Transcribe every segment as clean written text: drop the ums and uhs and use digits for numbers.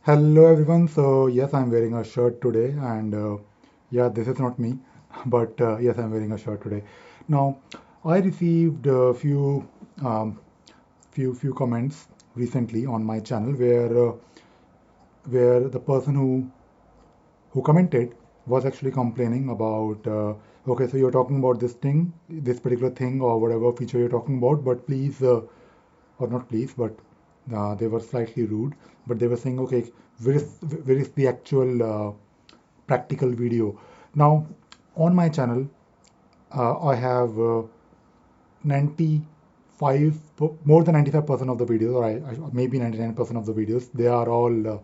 Hello everyone. So yes, I'm wearing a shirt today, and yeah, this is not me, but yes, I'm wearing a shirt today. Now, I received a few comments recently on my channel where the person who commented was actually complaining about okay, so you're talking about this thing, this particular thing or whatever feature you're talking about, but please or not please, but they were slightly rude. But they were saying, okay, where is the actual practical video? Now, on my channel, I have 95, more than 95% of the videos, or maybe 99% of the videos, they are all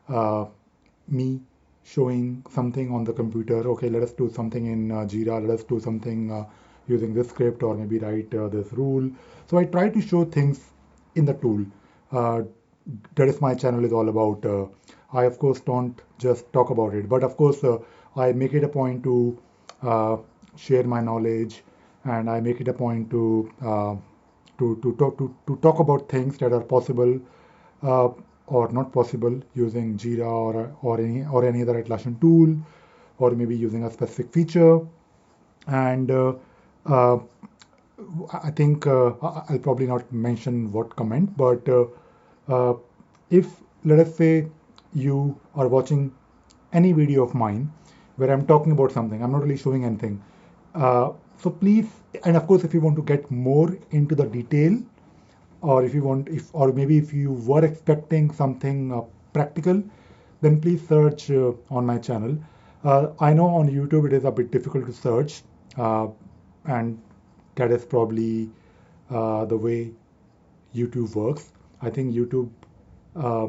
uh, me showing something on the computer. Okay, let us do something in Jira, let us do something using this script, or maybe write this rule. So I try to show things in the tool. Uh, that is my channel is all about. I of course don't just talk about it, but of course I make it a point to uh, share my knowledge, and I make it a point to talk about things that are possible uh, or not possible using Jira or any other Atlassian tool, or maybe using a specific feature. And uh, I think I'll probably not mention what comment, but uh, if let us say you are watching any video of mine where I'm talking about something, I'm not really showing anything. So please, and of course, if you want to get more into the detail, or if you want, if or maybe if you were expecting something practical, then please search on my channel. I know on YouTube it is a bit difficult to search, and that is probably the way YouTube works. I think YouTube, uh,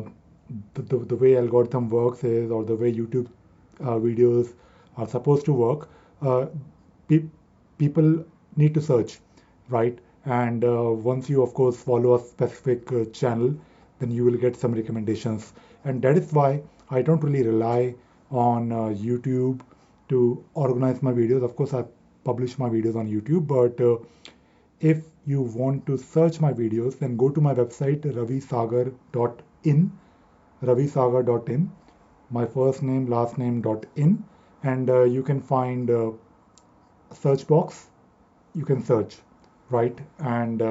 the way algorithm works is, or the way YouTube videos are supposed to work. Uh, pe- People need to search, right? And once you, of course, follow a specific channel, then you will get some recommendations. And that is why I don't really rely on YouTube to organize my videos. Of course, I publish my videos on YouTube, but if you want to search my videos, then go to my website ravisagar.in, ravisagar.in, my first name, last name .in, and you can find a search box. You can search, right? And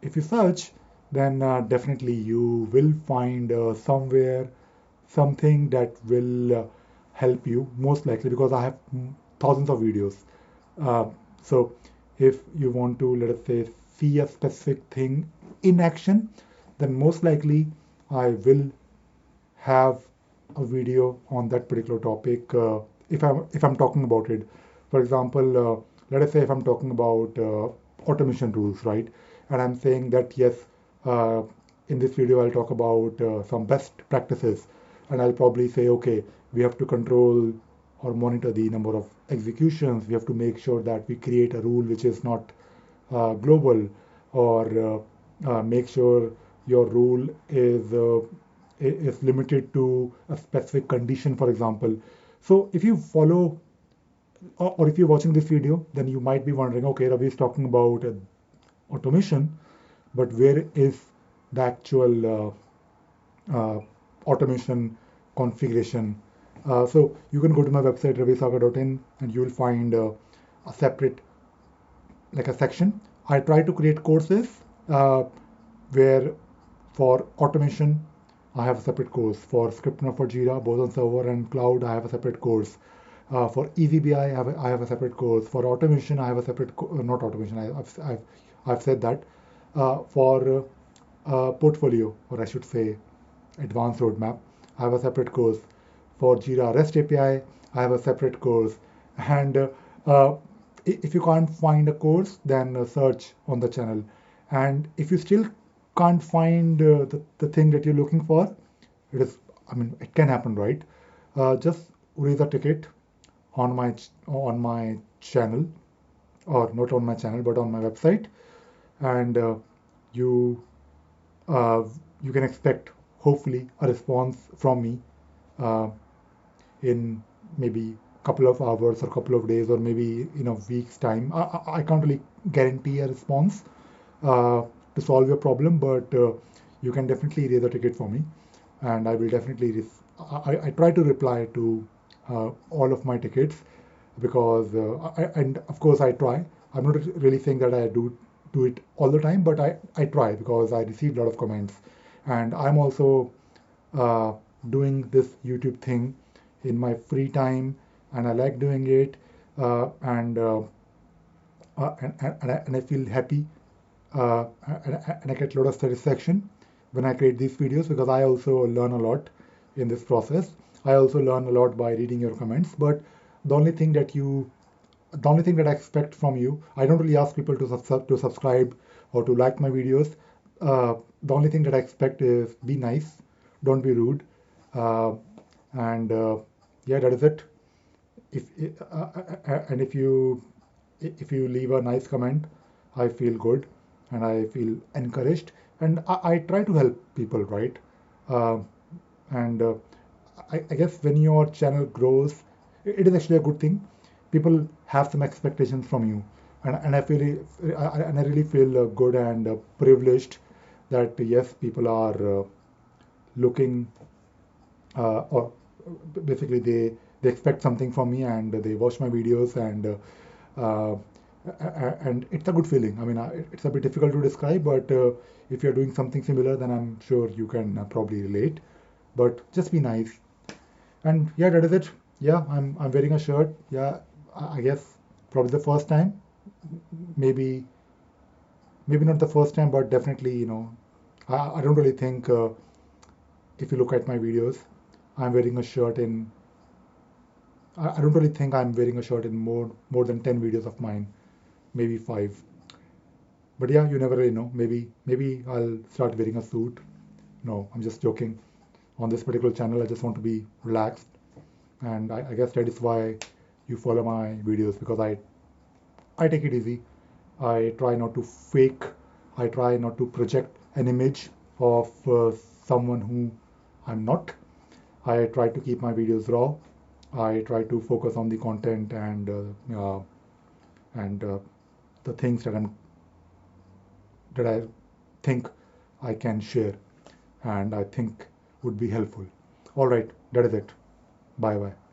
if you search, then definitely you will find somewhere something that will help you, most likely, because I have thousands of videos. Uh, so if you want to, let us say, see a specific thing in action, then most likely I will have a video on that particular topic if I'm talking about it. For example, let us say if I'm talking about automation rules, right? And I'm saying that yes, uh, in this video I'll talk about some best practices, and I'll probably say, okay, we have to control or monitor the number of executions. We have to make sure that we create a rule which is not global, or make sure your rule is limited to a specific condition, for example. So if you follow, or if you're watching this video, then you might be wondering, okay, Ravi is talking about automation, but where is the actual automation configuration? So you can go to my website ravisagar.in, and you will find a separate, like a section. I try to create courses uh, where for automation I have a separate course. For scripting for Jira, both on server and cloud, I have a separate course. For EVBI, I have a separate course. For automation, I have a separate not automation. I've said that. For portfolio, or I should say advanced roadmap, I have a separate course. For Jira REST API, I have a separate course. And uh, if you can't find a course, then search on the channel. And if you still can't find the thing that you're looking for, it is, I mean, it can happen, right? Just raise a ticket on my channel, or not on my channel, but on my website, and you uh, you can expect, hopefully, a response from me uh, in maybe couple of hours or couple of days, or maybe in a week's time. I can't really guarantee a response uh, to solve your problem, but you can definitely raise a ticket for me. and I will definitely I try to reply to all of my tickets because and of course I try. I'm not really saying that I do it all the time, but I try because I receive a lot of comments, and I'm also uh, doing this YouTube thing in my free time, and I like doing it, and I feel happy, and I get a lot of satisfaction when I create these videos because I also learn a lot in this process. I also learn a lot by reading your comments, but the only thing that you the only thing that I expect from you, I don't really ask people to subscribe or to like my videos. The only thing that I expect is be nice, don't be rude, uh, and yeah, that is it. If and if you leave a nice comment, I feel good and I feel encouraged, and I try to help people, right? Uh, and I guess when your channel grows, it is actually a good thing. People have some expectations from you, and I really feel good and privileged that yes, people are looking or basically they expect something from me and they watch my videos uh, and it's a good feeling. I mean, it's a bit difficult to describe, but if you're doing something similar, then I'm sure you can probably relate. But just be nice, and yeah, that is it. Yeah, I'm wearing a shirt. Yeah, I guess probably the first time, maybe maybe not the first time, but definitely, I don't really think if you look at my videos, I'm wearing a shirt in I don't really think I'm wearing a shirt in more than 10 videos of mine, maybe five. But yeah, you never really know. Maybe I'll start wearing a suit. No, I'm just joking. On this particular channel, I just want to be relaxed, and I guess that is why you follow my videos because I take it easy. I try not to fake. I try not to project an image of someone who I'm not. I try to keep my videos raw. I try to focus on the content and the things that I think I can share and I think would be helpful. All right, that is it. Bye bye.